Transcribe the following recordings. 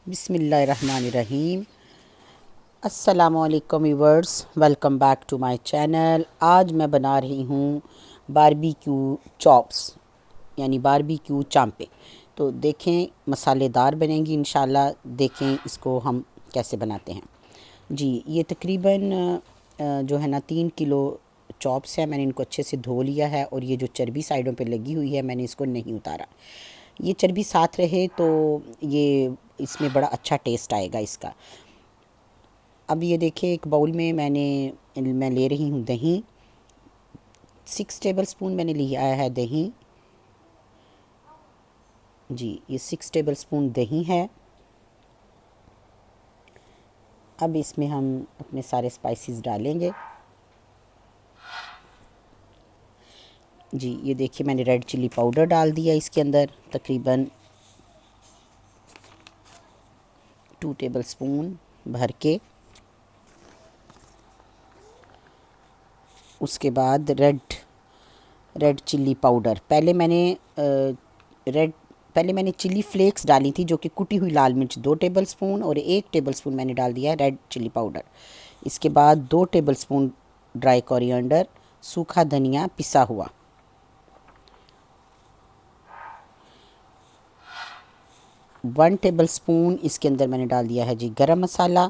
बिस्मिल्लाहिर्रहमानिर्रहीम। अस्सलामुअलैकुम viewers, welcome back to my channel. आज मैं बना रही हूँ बारबेक्यू चॉप्स यानी बारबेक्यू चांपे। तो देखें मसालेदार बनेंगी इंशाल्लाह। देखें इसको हम कैसे बनाते हैं। जी ये तकरीबन जो है ना 3 किलो चॉप्स है। मैंने इनको अच्छे से धो लिया है और ये जो चर्बी साइडों पे लगी हुई है मैंने इसको नहीं उतारा। ये चर्बी साथ रहे तो ये इसमें बड़ा अच्छा टेस्ट आएगा इसका। अब ये देखिए एक बाउल में मैं ले रही हूँ दही। 6 टेबल स्पून मैंने लिया है दही। जी ये 6 टेबल स्पून दही है। अब इसमें हम अपने सारे स्पाइसेस डालेंगे। जी ये देखिए मैंने रेड चिल्ली पाउडर डाल दिया इसके अंदर तकरीबन 2 टेबल स्पून भर के। उसके बाद रेड चिल्ली पाउडर रेड पहले मैंने चिल्ली फ्लेक्स डाली थी जो कि कुटी हुई लाल मिर्च 2 टेबल स्पून और 1 टेबल स्पून मैंने डाल दिया रेड चिल्ली पाउडर। इसके बाद 2 टेबल स्पून ड्राई कोरिएंडर, सूखा धनिया पिसा हुआ। 1 टेबल स्पून इसके अंदर मैंने डाल दिया है जी गरम मसाला।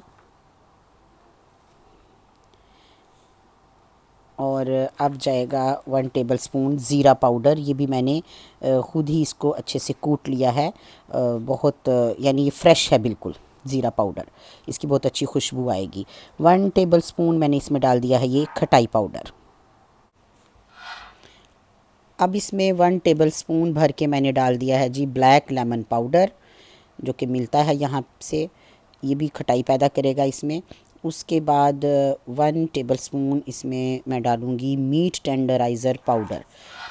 और अब जाएगा 1 टेबल स्पून ज़ीरा पाउडर। ये भी मैंने ख़ुद ही इसको अच्छे से कूट लिया है। बहुत यानी ये फ़्रेश है बिल्कुल ज़ीरा पाउडर। इसकी बहुत अच्छी खुशबू आएगी। 1 टेबल स्पून मैंने इसमें डाल दिया है ये खटाई पाउडर। अब इसमें 1 टेबल स्पून भर के मैंने डाल दिया है जी ब्लैक लेमन पाउडर जो कि मिलता है यहाँ से। ये भी खटाई पैदा करेगा इसमें। उसके बाद 1 टेबल स्पून इसमें मैं डालूँगी मीट टेंडराइज़र पाउडर।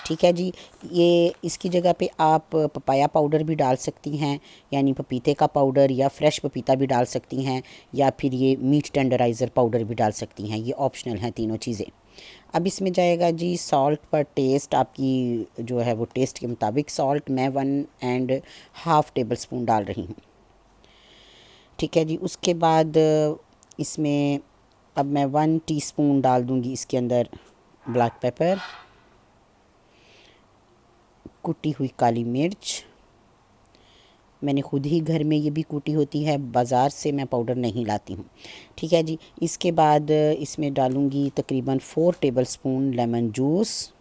ठीक है जी। ये इसकी जगह पे आप पपाया पाउडर भी डाल सकती हैं यानी पपीते का पाउडर, या फ्रेश पपीता भी डाल सकती हैं, या फिर ये मीट टेंडराइज़र पाउडर भी डाल सकती हैं। ये ऑप्शनल हैं तीनों चीज़ें। अब इसमें जाएगा जी सॉल्ट पर टेस्ट, आपकी जो है वो टेस्ट के मुताबिक सॉल्ट। मैं 1.5 टेबल स्पून डाल रही हूँ। ठीक है जी। उसके बाद इसमें अब मैं 1 टीस्पून डाल दूँगी इसके अंदर ब्लैक पेपर, कुटी हुई काली मिर्च। मैंने खुद ही घर में ये भी कूटी होती है, बाज़ार से मैं पाउडर नहीं लाती हूँ। ठीक है जी। इसके बाद इसमें डालूँगी तकरीबन 4 टेबल स्पून लेमन जूस।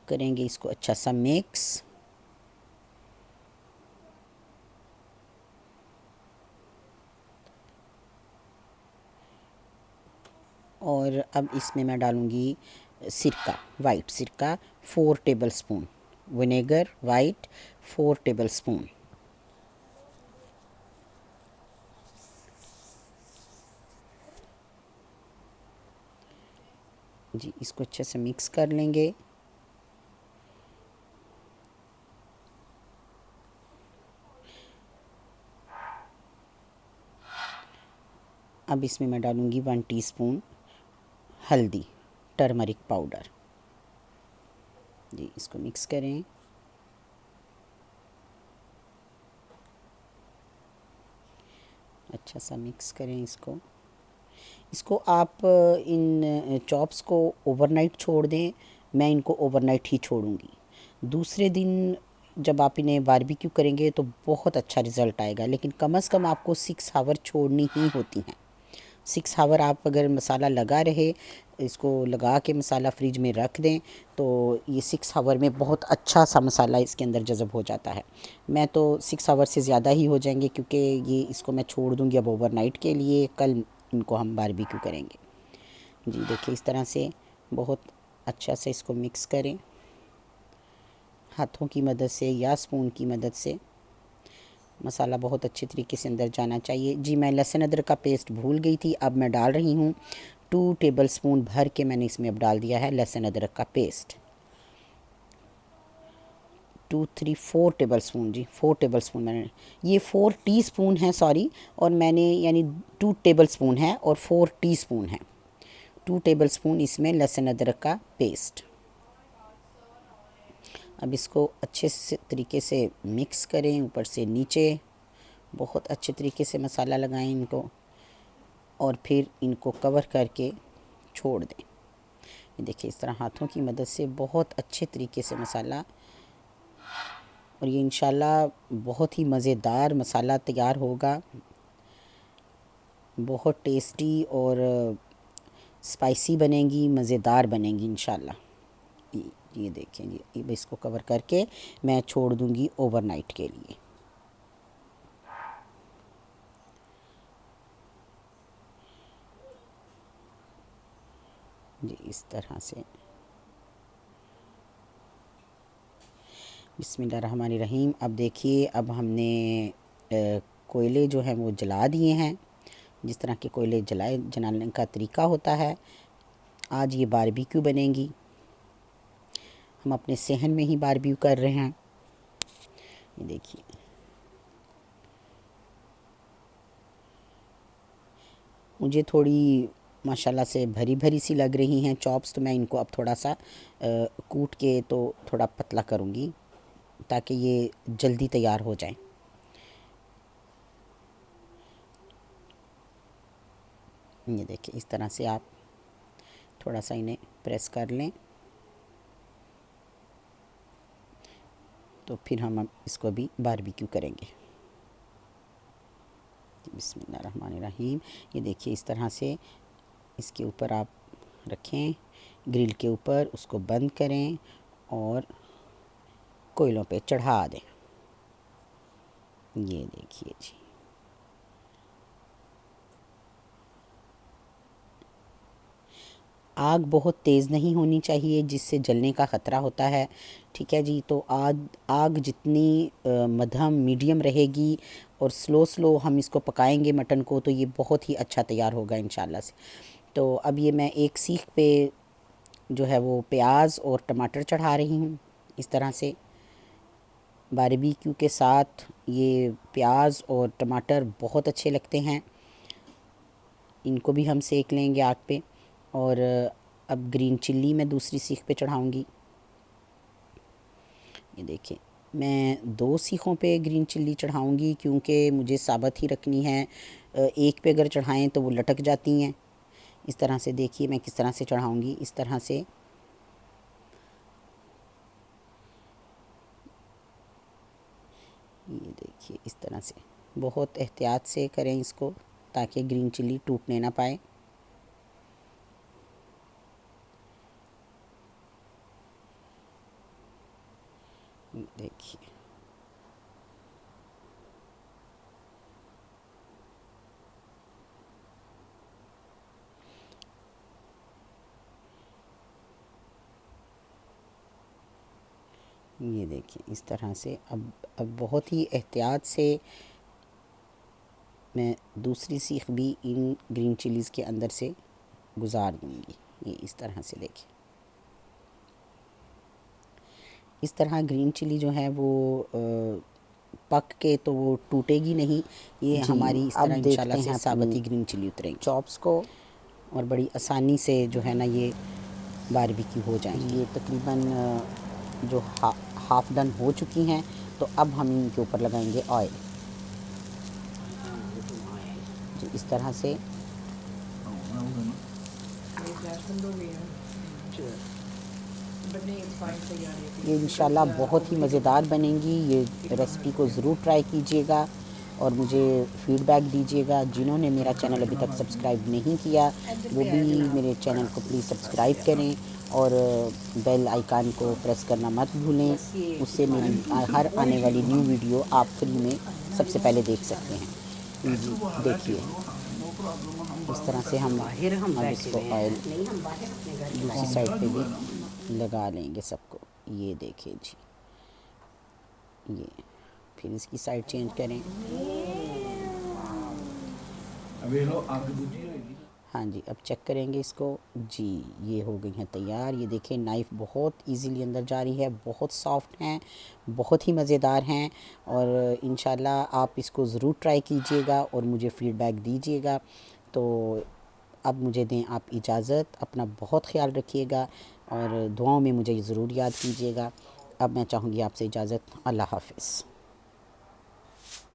करेंगे इसको अच्छा सा मिक्स। और अब इसमें मैं डालूँगी सिरका, वाइट सिरका 4 tablespoon, vinegar white 4 tablespoon. जी इसको अच्छे से मिक्स कर लेंगे। अब इसमें मैं डालूँगी 1 टीस्पून हल्दी, टर्मरिक पाउडर। जी इसको मिक्स करें। अच्छा सा मिक्स करें इसको। इसको आप इन चॉप्स को ओवरनाइट छोड़ दें। मैं इनको ओवरनाइट ही छोड़ूंगी। दूसरे दिन जब आप इन्हें बारबेक्यू करेंगे तो बहुत अच्छा रिज़ल्ट आएगा, लेकिन कम से कम आपको 6 आवर छोड़नी ही होती हैं। 6 आवर आप अगर मसाला लगा रहे, इसको लगा के मसाला फ्रिज में रख दें तो ये 6 आवर में बहुत अच्छा सा मसाला इसके अंदर जज़ब हो जाता है। मैं तो 6 आवर से ज़्यादा ही हो जाएंगे क्योंकि ये इसको मैं छोड़ दूँगी अब ओवरनाइट के लिए। कल इनको हम बारबेक्यू करेंगे। जी देखिए इस तरह से बहुत अच्छा से इसको मिक्स करें हाथों की मदद से या स्पून की मदद से। मसाला बहुत अच्छे तरीके से अंदर जाना चाहिए। जी मैं लहसुन अदरक का पेस्ट भूल गई थी, अब मैं डाल रही हूँ 2 टेबल स्पून भर के मैंने इसमें अब डाल दिया है लहसुन अदरक का पेस्ट। 4 टेबल स्पून जी 4 टेबल स्पून मैंने, ये 4 टीस्पून है सॉरी, और मैंने यानी 2 टेबल स्पून है और 4 टीस्पून है। 2 टेबल स्पून इसमें लहसुन अदरक का पेस्ट। अब इसको अच्छे से तरीके से मिक्स करें, ऊपर से नीचे बहुत अच्छे तरीके से मसाला लगाएं इनको, और फिर इनको कवर करके छोड़ दें। ये देखिए इस तरह हाथों की मदद से बहुत अच्छे तरीके से मसाला, और ये इंशाल्लाह बहुत ही मज़ेदार मसाला तैयार होगा, बहुत टेस्टी और स्पाइसी बनेगी, मज़ेदार बनेगी इंशाल्लाह। ये देखें, ये इसको कवर करके मैं छोड़ दूँगी ओवरनाइट के लिए। जी इस तरह से। बिस्मिल्लाहिर्रहमानिर्रहीम। अब देखिए, अब हमने कोयले जो हैं वो जला दिए हैं, जिस तरह के कोयले जलाने का तरीका होता है। आज ये बारबेक्यू बनेगी, हम अपने सहन में ही बारबेक्यू कर रहे हैं। ये देखिए, मुझे थोड़ी माशाल्लाह से भरी भरी सी लग रही हैं चॉप्स, तो मैं इनको अब थोड़ा सा कूट के तो थोड़ा पतला करूँगी ताकि ये जल्दी तैयार हो जाए। ये देखिए इस तरह से आप थोड़ा सा इन्हें प्रेस कर लें, तो फिर हम अब इसको भी बारबेक्यू करेंगे। बिस्मिल्लाहिर्रहमानिर्रहीम। ये देखिए इस तरह से इसके ऊपर आप रखें, ग्रिल के ऊपर उसको बंद करें और कोयलों पे चढ़ा दें। ये देखिए जी, आग बहुत तेज़ नहीं होनी चाहिए जिससे जलने का ख़तरा होता है। ठीक है जी, तो आग जितनी मध्यम मीडियम रहेगी और स्लो हम इसको पकाएंगे मटन को, तो ये बहुत ही अच्छा तैयार होगा इंशाल्लाह से। तो अब ये मैं एक सीख पे जो है वो प्याज और टमाटर चढ़ा रही हूँ। इस तरह से बारबेक्यू के साथ ये प्याज और टमाटर बहुत अच्छे लगते हैं, इनको भी हम सेक लेंगे आग पे। और अब ग्रीन चिल्ली मैं दूसरी सीख पे चढ़ाऊँगी। ये देखिए, मैं 2 सीखों पे ग्रीन चिल्ली चढ़ाऊँगी क्योंकि मुझे साबुत ही रखनी है। एक पे अगर चढ़ाएं तो वो लटक जाती हैं। इस तरह से देखिए मैं किस तरह से चढ़ाऊँगी, इस तरह से। ये देखिए इस तरह से बहुत एहतियात से करें इसको ताकि ग्रीन चिल्ली टूटने ना पाए। देखिए ये देखिए इस तरह से। अब बहुत ही एहतियात से मैं दूसरी सीख भी इन ग्रीन चिलीज़ के अंदर से गुज़ार दूँगी। ये इस तरह से देखिए, इस तरह ग्रीन चिली जो है वो पक के तो वो टूटेगी नहीं, ये हमारी इस तरह इंशाल्लाह से साबुती ग्रीन चिली उतरेंगी चॉप्स को, और बड़ी आसानी से जो है ना ये बारबेक्यू हो जाएंगी। ये तकरीबन जो हाफ़ डन हो चुकी हैं, तो अब हम इनके ऊपर लगाएंगे ऑयल। जी इस तरह से ये इंशाल्लाह बहुत ही मज़ेदार बनेंगी। ये रेसिपी को ज़रूर ट्राई कीजिएगा और मुझे फ़ीडबैक दीजिएगा। जिन्होंने मेरा चैनल अभी तक सब्सक्राइब नहीं किया वो भी मेरे चैनल को प्लीज़ सब्सक्राइब करें और बेल आइकन को प्रेस करना मत भूलें। उससे मेरी हर आने वाली न्यू वीडियो आप फ्री में सबसे पहले देख सकते हैं। देखिए इस तरह से हम अब इसको ऑयल दूसरी साइड पे भी लगा लेंगे सबको। ये देखिए जी, ये फिर इसकी साइड चेंज करें। हाँ जी, अब चेक करेंगे इसको। जी ये हो गई हैं तैयार। ये देखें नाइफ़ बहुत इजीली अंदर जा रही है, बहुत सॉफ्ट हैं, बहुत ही मज़ेदार हैं। और इंशाल्लाह आप इसको ज़रूर ट्राई कीजिएगा और मुझे फ़ीडबैक दीजिएगा। तो अब मुझे दें आप इजाज़त। अपना बहुत ख्याल रखिएगा और दुआओं में मुझे ज़रूर याद कीजिएगा। अब मैं चाहूँगी आपसे इजाज़त। अल्लाह हाफ़िज़।